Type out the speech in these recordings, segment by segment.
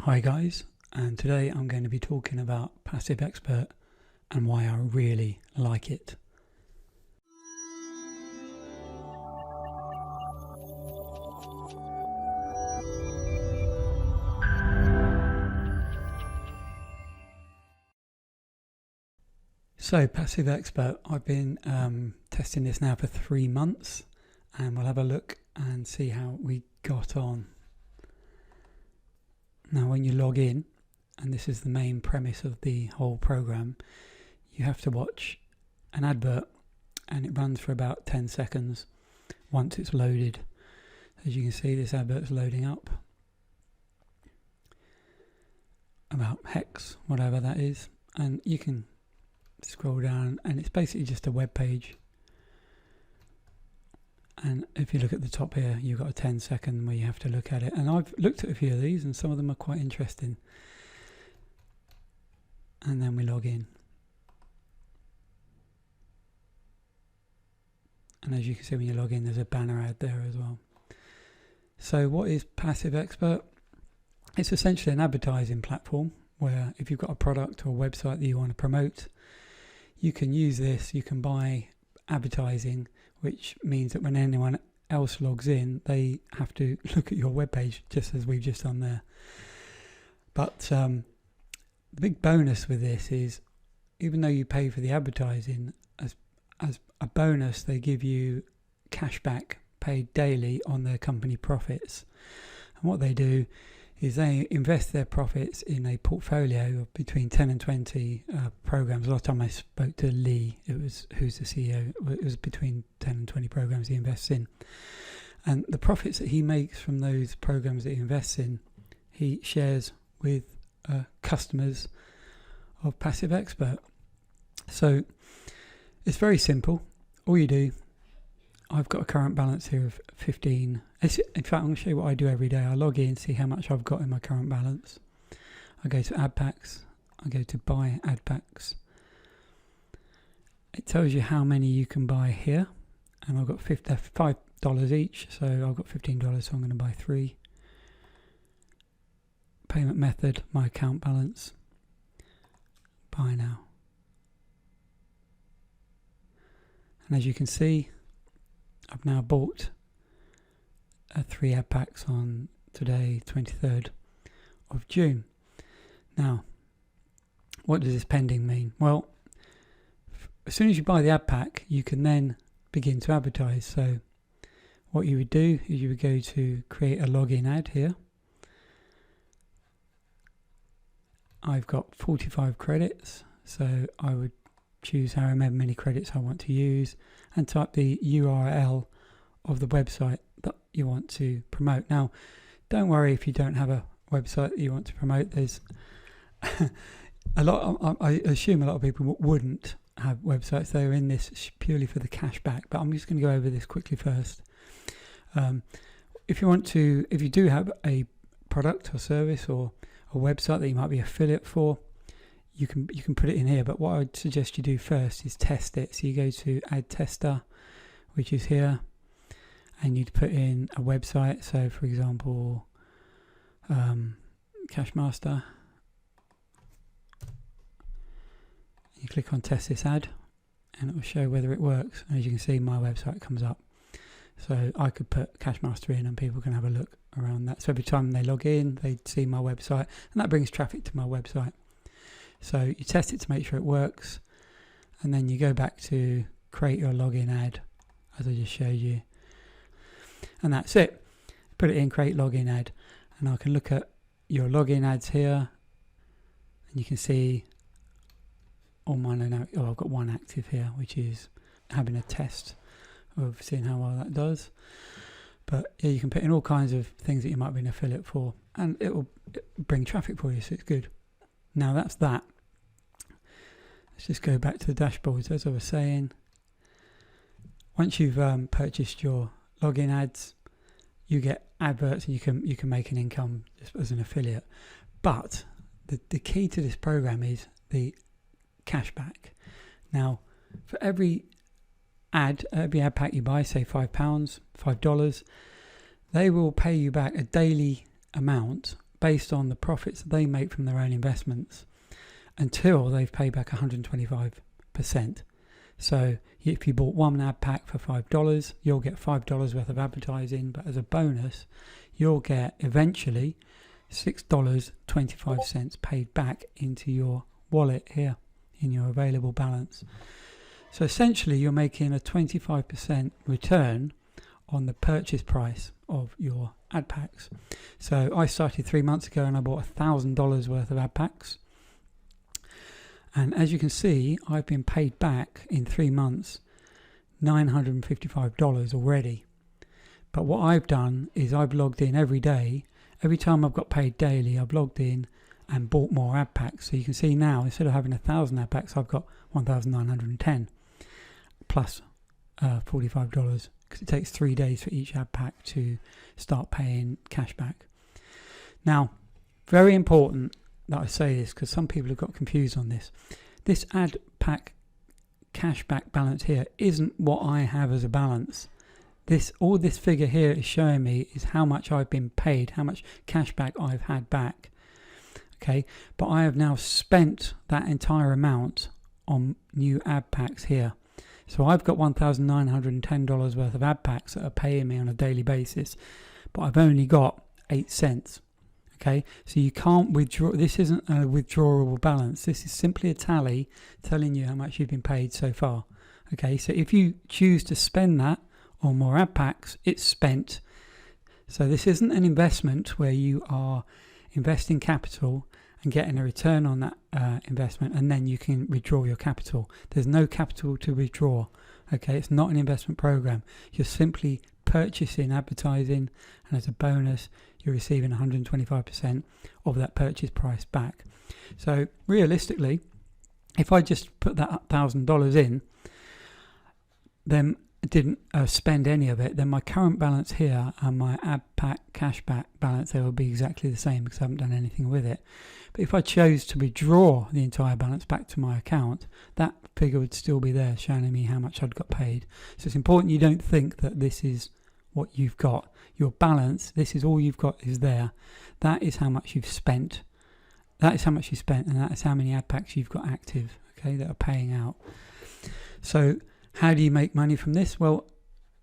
Hi guys, and today I'm going to be talking about Passive Expert and why I really like it. So Passive Expert, I've been testing this now for 3 months, and we'll have a look and see how we got on. Now when you log in, and this is the main premise of the whole program, you have to watch an advert and it runs for about 10 seconds once it's loaded. As you can see, this advert's loading up about Hex, whatever that is, and you can scroll down and it's basically just a web page. And if you look at the top here, you've got a 10-second where you have to look at it. And I've looked at a few of these and some of them are quite interesting. And then we log in. And as you can see when you log in, there's a banner ad there as well. So what is Passive Expert? It's essentially an advertising platform where if you've got a product or a website that you want to promote, you can use this, you can buy advertising, which means that when anyone else logs in, they have to look at your webpage, just as we've just done there. But the big bonus with this is, even though you pay for the advertising, as a bonus, they give you cash back paid daily on their company profits. And what they do is they invest their profits in a portfolio of between 10 and 20 programs. Last time I spoke to Lee, who's the CEO, it was between 10 and 20 programs he invests in. And the profits that he makes from those programs that he invests in, he shares with customers of Passive Expert. So it's very simple. All you do, I've got a current balance here of 15. In fact, I'm going to show you what I do every day. I log in, see how much I've got in my current balance. I go to Adpacks. I go to buy Adpacks. It tells you how many you can buy here. And I've got $5 each. So I've got $15, so I'm going to buy 3. Payment method, my account balance. Buy now. And as you can see, I've now bought 3 Adpacks on today, 23rd of June. Now, what does this pending mean? Well, as soon as you buy the Adpack, you can then begin to advertise. So what you would do is you would go to create a login ad here. I've got 45 credits, so I would choose however many credits I want to use and type the URL of the website that you want to promote. Now, don't worry if you don't have a website that you want to promote. There's I assume a lot of people wouldn't have websites. They're in this purely for the cash back, but I'm just going to go over this quickly first. If you do have a product or service or a website that you might be affiliate for, you can put it in here, but what I would suggest you do first is test it. So you go to Add Tester, which is here, and you'd put in a website. So for example, Cashmaster. You click on Test this ad, and it will show whether it works. And as you can see, my website comes up. So I could put Cashmaster in, and people can have a look around that. So every time they log in, they see my website, and that brings traffic to my website. So you test it to make sure it works, and then you go back to create your login ad, as I just showed you, and that's it. Put it in, create login ad, and I can look at your login ads here, and you can see all mine are now. Oh, I've got one active here, which is having a test of seeing how well that does. But yeah, you can put in all kinds of things that you might be an affiliate for, and it will bring traffic for you, so it's good. Now that's that. Let's just go back to the dashboards. As I was saying, once you've purchased your login ads, you get adverts, and you can make an income just as an affiliate. But the key to this program is the cashback. Now, for every ad pack you buy, say $5, $5, they will pay you back a daily amount based on the profits that they make from their own investments until they've paid back 125%. So if you bought one ad pack for $5, you'll get $5 worth of advertising, but as a bonus, you'll get eventually $6.25 paid back into your wallet here in your available balance. So essentially you're making a 25% return on the purchase price of your ad packs. So I started 3 months ago and I bought $1,000 worth of ad packs. And as you can see, I've been paid back in 3 months $955 already. But what I've done is I've logged in every day. Every time I've got paid daily, I've logged in and bought more ad packs. So you can see now, instead of having 1,000 ad packs, I've got 1,910 plus $45, because it takes 3 days for each ad pack to start paying cash back. Now, very important that I say this, because some people have got confused on this. This ad pack cashback balance here isn't what I have as a balance. All this figure here is showing me is how much I've been paid, how much cashback I've had back. Okay, but I have now spent that entire amount on new ad packs here. So I've got $1,910 worth of ad packs that are paying me on a daily basis, but I've only got 8 cents. Okay, so you can't withdraw. This isn't a withdrawable balance. This is simply a tally telling you how much you've been paid so far. Okay, so if you choose to spend that on more ad packs, it's spent. So this isn't an investment where you are investing capital and getting a return on that investment, and then you can withdraw your capital. There's no capital to withdraw. Okay, it's not an investment program. You're simply purchasing advertising, and as a bonus, you're receiving 125% of that purchase price back. So realistically, if I just put that $1,000 in, then didn't spend any of it, then my current balance here and my ad pack cashback balance there will be exactly the same, because I haven't done anything with it. But if I chose to withdraw the entire balance back to my account, that figure would still be there showing me how much I'd got paid. So it's important you don't think that this is what you've got. Your balance, this is all you've got, is there. That is how much you've spent. That is how much you spent, and that is how many ad packs you've got active, okay, that are paying out. So how do you make money from this? Well,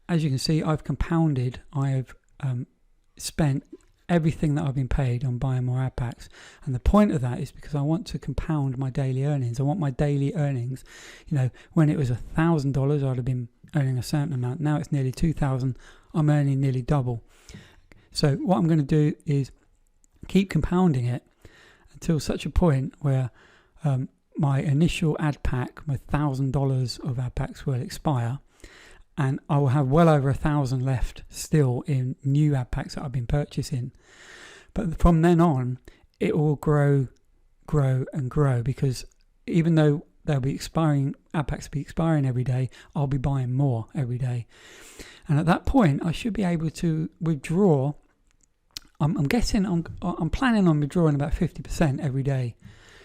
as you can see, I've compounded. I've spent everything that I've been paid on buying more ad packs. And the point of that is because I want to compound my daily earnings. I want my daily earnings, when it was $1,000, I'd have been earning a certain amount. Now it's nearly $2,000. I'm earning nearly double. So what I'm going to do is keep compounding it until such a point where my initial ad pack, my $1,000 of ad packs will expire, and I will have well over 1,000 left still in new ad packs that I've been purchasing. But from then on, it will grow and grow, because even though they'll be expiring, ad packs will be expiring every day, I'll be buying more every day. And at that point, I should be able to withdraw. I'm planning on withdrawing about 50% every day.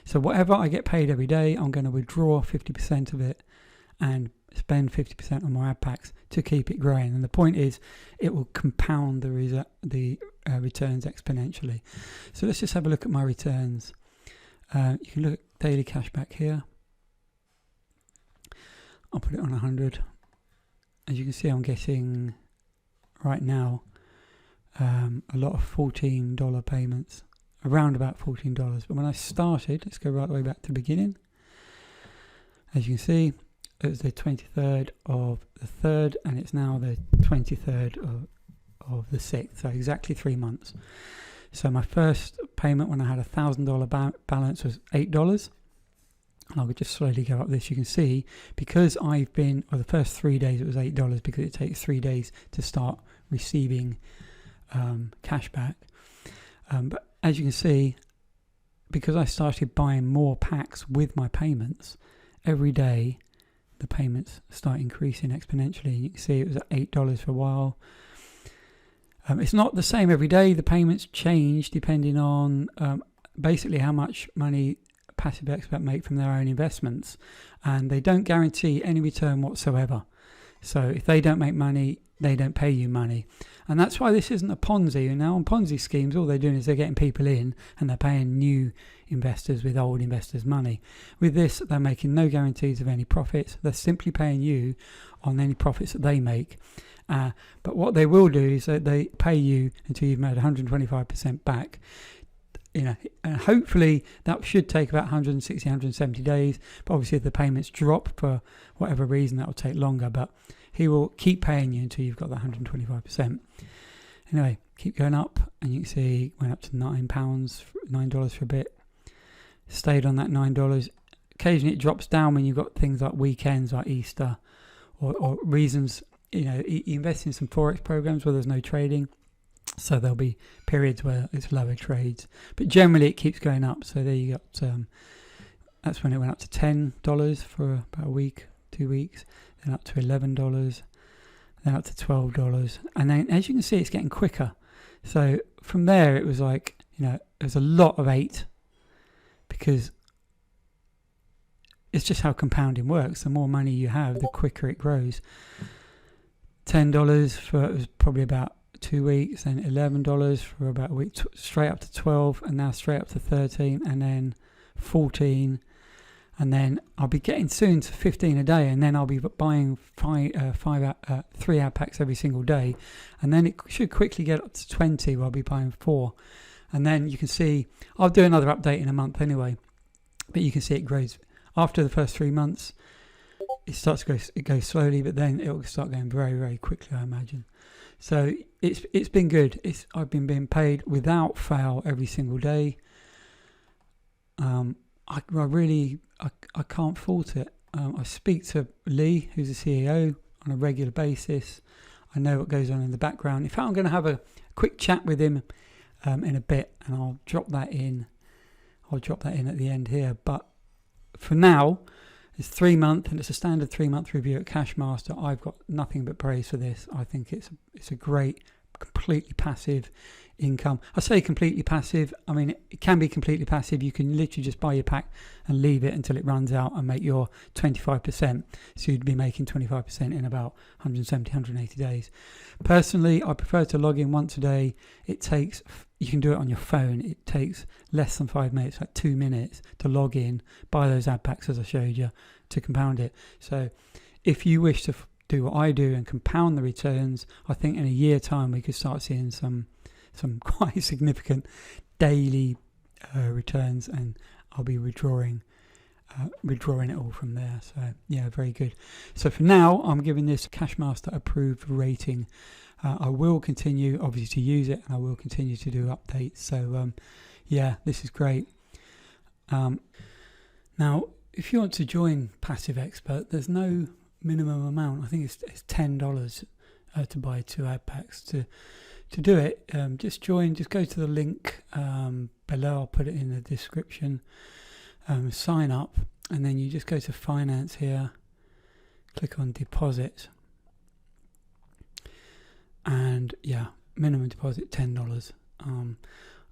So whatever I get paid every day, I'm going to withdraw 50% of it and spend 50% on my ad packs to keep it growing. And the point is, it will compound the returns exponentially. So let's just have a look at my returns. You can look at daily cashback here. I'll put it on 100. As you can see, I'm getting right now a lot of $14 payments, around about $14. But when I started, let's go right the way back to the beginning. As you can see, it was the 23rd of the 3rd, and it's now the 23rd of the 6th, so exactly 3 months. So my first payment when I had a $1,000 balance was $8. And I'll just slowly go up this. You can see, because the first 3 days it was $8, because it takes 3 days to start receiving cash back. But as you can see, because I started buying more packs with my payments, every day the payments start increasing exponentially. And you can see it was at $8 for a while. It's not the same every day. The payments change depending on basically how much money passive expert make from their own investments, and they don't guarantee any return whatsoever. So if they don't make money, they don't pay you money. And that's why this isn't a Ponzi. Now on Ponzi schemes, all they're doing is they're getting people in and they're paying new investors with old investors' money. With this, they're making no guarantees of any profits. They're simply paying you on any profits that they make. But what they will do is that they pay you until you've made 125% back. And hopefully that should take about 160, 170 days. But obviously if the payments drop for whatever reason, that will take longer. But he will keep paying you until you've got that 125%. Anyway, keep going up, and you can see it went up to $9 for a bit. Stayed on that $9. Occasionally it drops down when you've got things like weekends, like Easter, or reasons. You invest in some Forex programs where there's no trading. So there'll be periods where it's lower trades, but generally it keeps going up. So there you got, that's when it went up to $10 for about a week, 2 weeks, then up to $11, then up to $12. And then as you can see, it's getting quicker. So from there, it was like, there's a lot of 8 because it's just how compounding works. The more money you have, the quicker it grows. $10 for, it was probably about 2 weeks, then $11 for about a week, straight up to 12, and now straight up to 13, and then 14, and then I'll be getting soon to 15 a day, and then I'll be buying 3 Adpacks every single day, and then it should quickly get up to 20 where I'll be buying 4, and then you can see, I'll do another update in a month anyway, but you can see it grows. After the first 3 months, it goes slowly, but then it will start going very, very quickly, I imagine. So it's been good. I've been being paid without fail every single day. I can't fault it. I speak to Lee, who's the CEO, on a regular basis. I know what goes on in the background. In fact, I'm going to have a quick chat with him in a bit, and I'll drop that in. At the end here. But for now, it's 3 month, and it's a standard 3 month review at Cashmaster. I've got nothing but praise for this. I think it's a great, completely passive income. I say completely passive. I mean, it can be completely passive. You can literally just buy your pack and leave it until it runs out and make your 25%. So you'd be making 25% in about 170, 180 days. Personally, I prefer to log in once a day. You can do it on your phone. It takes less than 5 minutes, like 2 minutes to log in, buy those Adpacks as I showed you, to compound it. So if you wish to do what I do and compound the returns, I think in a year time we could start seeing some quite significant daily returns, and I'll be withdrawing it all from there. So yeah, very good. So for now, I'm giving this Cashmaster approved rating. I will continue obviously to use it, and I will continue to do updates. So yeah, this is great. Now if you want to join Passive Expert, there's no minimum amount. I think it's $10 to buy 2 Adpacks. To do it, just go to the link below. I'll put it in the description. Sign up, and then you just go to finance here, click on deposit, and yeah, minimum deposit $10.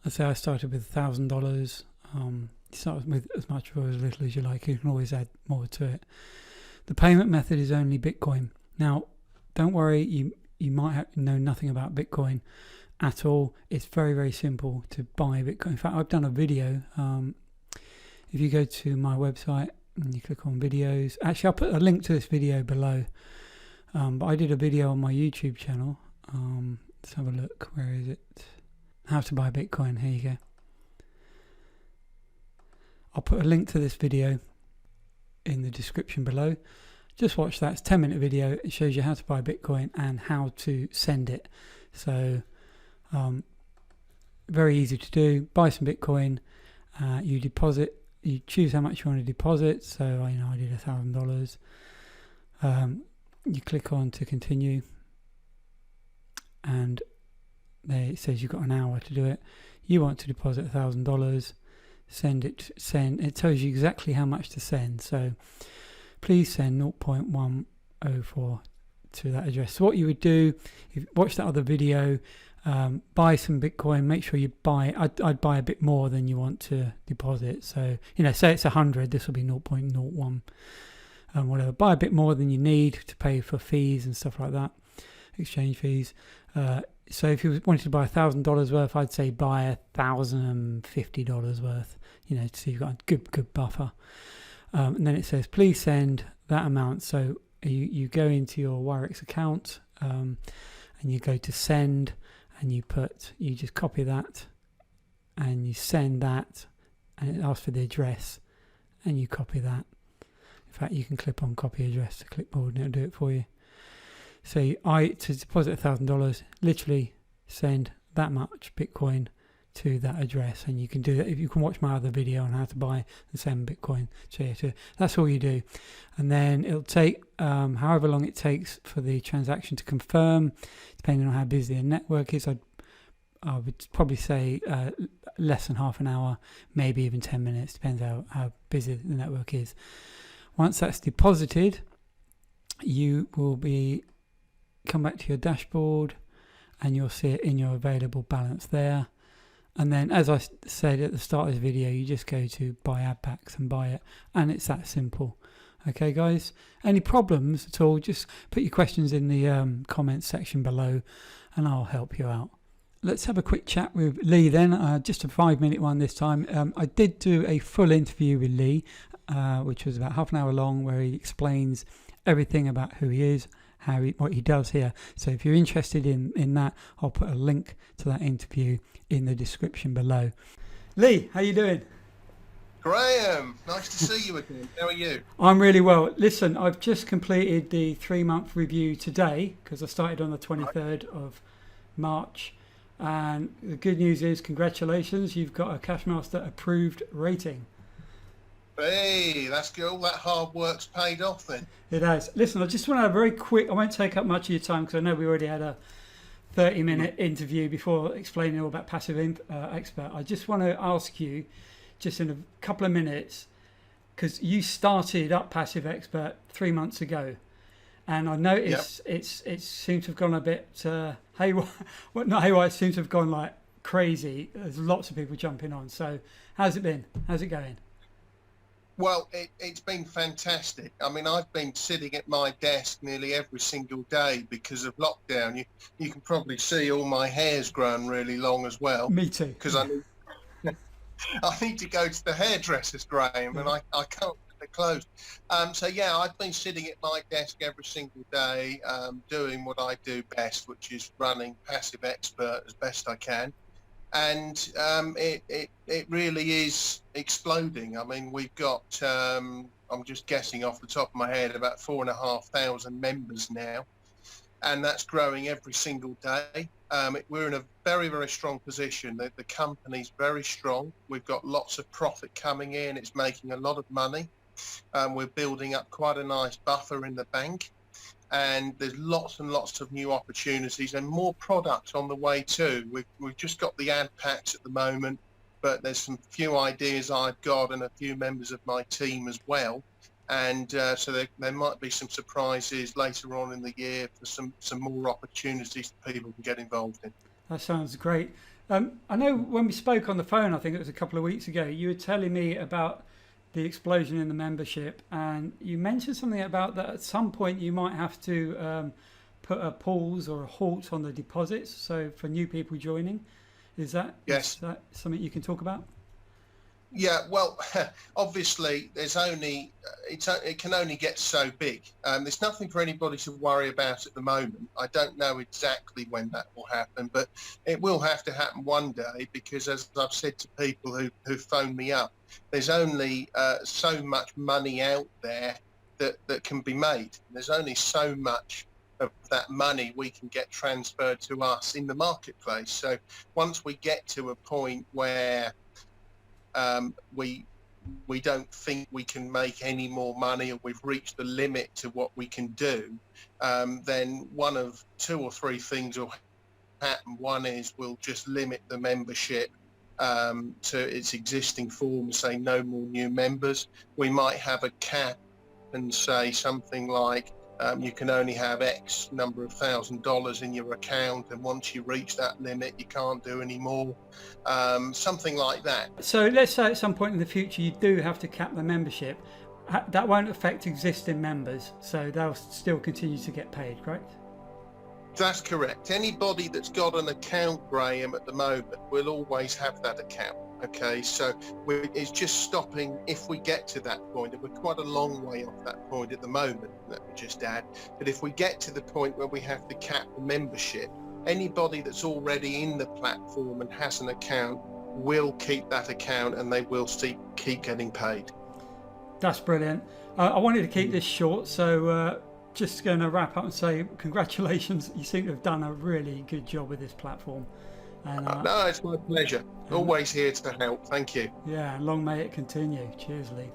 Let's say I started with $1,000. Start with as much or as little as you like. You can always add more to it. The payment method is only Bitcoin. Now, don't worry, you might know nothing about Bitcoin at all. It's very, very simple to buy Bitcoin. In fact, I've done a video. If you go to my website and you click on videos, actually I'll put a link to this video below. But I did a video on my YouTube channel. Let's have a look. Where is it? How to buy Bitcoin. Here you go. I'll put a link to this video in the description below. Just watch that. It's a 10-minute video. It shows you how to buy Bitcoin and how to send it. So very easy to do. Buy some Bitcoin. You deposit. You choose how much you want to deposit. So I did $1,000. You click on to continue, and there it says you've got an hour to do it. You want to deposit $1,000. Send. It tells you exactly how much to send. So please send 0.104 to that address. So what you would do, if you watch that other video, buy some Bitcoin. Make sure you buy. I'd buy a bit more than you want to deposit. So say it's 100. This will be 0.01. Whatever. Buy a bit more than you need to pay for fees and stuff like that. exchange fees. So if you wanted to buy $1,000 worth, I'd say buy $1,050 worth. So you've got a good buffer. And then it says, please send that amount. So you go into your Wirex account and you go to send, and you just copy that and you send that, and it asks for the address, and you copy that. In fact, you can clip on copy address to clipboard and it'll do it for you. So to deposit $1,000, literally send that much Bitcoin to that address, and you can do that. If you can watch my other video on how to buy and send Bitcoin, so that's all you do. And then it'll take however long it takes for the transaction to confirm, depending on how busy the network is. I would probably say less than half an hour, maybe even 10 minutes, depends how busy the network is. Once that's deposited, you will come back to your dashboard, and you'll see it in your available balance there. And then, as I said at the start of this video, you just go to buy Adpacks and buy it, and it's that simple. Okay, guys, any problems at all, just put your questions in the comments section below and I'll help you out. Let's have a quick chat with Lee then, just a 5-minute one this time. I did do a full interview with Lee, which was about half an hour long, where he explains everything about who he is, what he does here. So if you're interested in that, I'll put a link to that interview in the description below. Lee, how you doing? Graham, nice to see you again. How are you? I'm really well. Listen, I've just completed the 3-month review today, because I started on the 23rd of March. And the good news is, congratulations, you've got a Cashmaster approved rating. Hey, that's good. All that hard work's paid off then. It has. Listen, I just want to have a very quick, I won't take up much of your time, because I know we already had a 30-minute interview before explaining all about Passive Expert. I just want to ask you, just in a couple of minutes, because you started up Passive Expert 3 months ago, and I noticed it seems to have gone a bit haywire. Well, not haywire, it seems to have gone like crazy. There's lots of people jumping on. So how's it been? How's it going? Well, it's been fantastic. I mean, I've been sitting at my desk nearly every single day because of lockdown. You can probably see all my hair's grown really long as well. Me too. Because I need to go to the hairdressers, Graham, and I can't get the clothes. So yeah, I've been sitting at my desk every single day, doing what I do best, which is running Passive Expert as best I can. And it really is exploding. I mean, we've got, I'm just guessing off the top of my head, about 4,500 members now, and that's growing every single day. We're in a very, very strong position. The company's very strong. We've got lots of profit coming in. It's making a lot of money. We're building up quite a nice buffer in the bank. And there's lots and lots of new opportunities and more products on the way too. We've just got the Adpacks at the moment, but there's some few ideas I've got and a few members of my team as well. And so there might be some surprises later on in the year for some more opportunities that people can get involved in. That sounds great. I know when we spoke on the phone, I think it was a couple of weeks ago, you were telling me about the explosion in the membership, and you mentioned something about that at some point you might have to put a pause or a halt on the deposits, so for new people joining. Is that something you can talk about? Yeah, well, obviously there's only it can only get so big. There's nothing for anybody to worry about at the moment. I don't know exactly when that will happen, but it will have to happen one day, because as I've said to people who phone me up, there's only so much money out there that can be made. There's only so much of that money we can get transferred to us in the marketplace. So once we get to a point where we don't think we can make any more money, or we've reached the limit to what we can do, then one of 2 or 3 things will happen. One is we'll just limit the membership to its existing form, say no more new members. We might have a cap and say something like you can only have X number of $1,000s in your account, and once you reach that limit you can't do any more, something like that. So let's say at some point in the future you do have to cap the membership. That won't affect existing members, so they'll still continue to get paid, correct? That's correct. Anybody that's got an account, Graham, at the moment will always have that account. Okay, so it's just stopping if we get to that point, and we're quite a long way off that point at the moment, let me just add. But if we get to the point where we have to cap the membership, anybody that's already in the platform and has an account will keep that account, and they will keep getting paid. That's brilliant. I wanted to keep this short, so just going to wrap up and say congratulations. You seem to have done a really good job with this platform. And, no, it's my pleasure. Always here to help. Thank you. Yeah, and long may it continue. Cheers, Lee.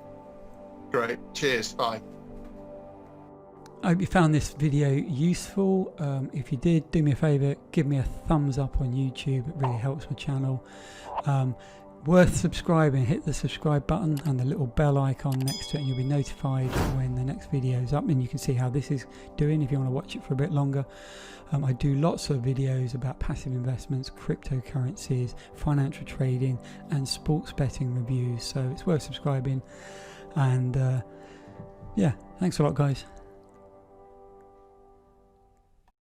Great. Cheers. Bye. I hope you found this video useful. If you did, do me a favour, give me a thumbs up on YouTube. It really helps my channel. Worth subscribing. Hit the subscribe button and the little bell icon next to it, and you'll be notified when the next video is up, and you can see how this is doing if you want to watch it for a bit longer. I do lots of videos about passive investments, cryptocurrencies, financial trading and sports betting reviews, so it's worth subscribing. And yeah, thanks a lot, guys.